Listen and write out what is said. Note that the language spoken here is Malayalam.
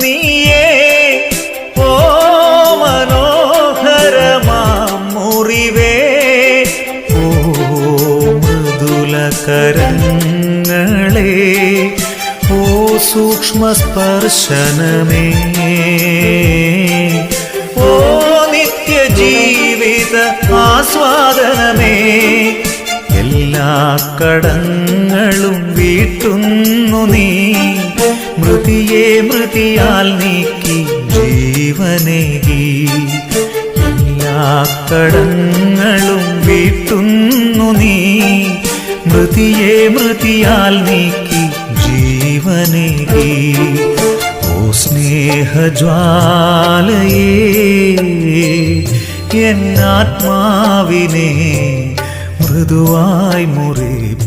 നീയേ ഓ മനോഹരമാം മുറിവേ ഓ മൃദുലകരങ്ങളേ ഓ സൂക്ഷ്മസ്പർശനമേ ഓ നിത്യജീവിത ആസ്വാദനമേ എല്ലാ കടങ്ങളും വീട്ടുന്നു നീ മൃതിയെ മൃതിയാൽ നീക്കി ജീവനേകി എല്ലാ കടങ്ങളും വീട്ടുന്നു നീ മൃതിയെ മൃതിയാൽ നീക്കി ജീവനേകി ഓ സ്നേഹജ്വാലയേ എന്നാത്മാവിനെ മൃദുവായി മുറിപ്പാൻ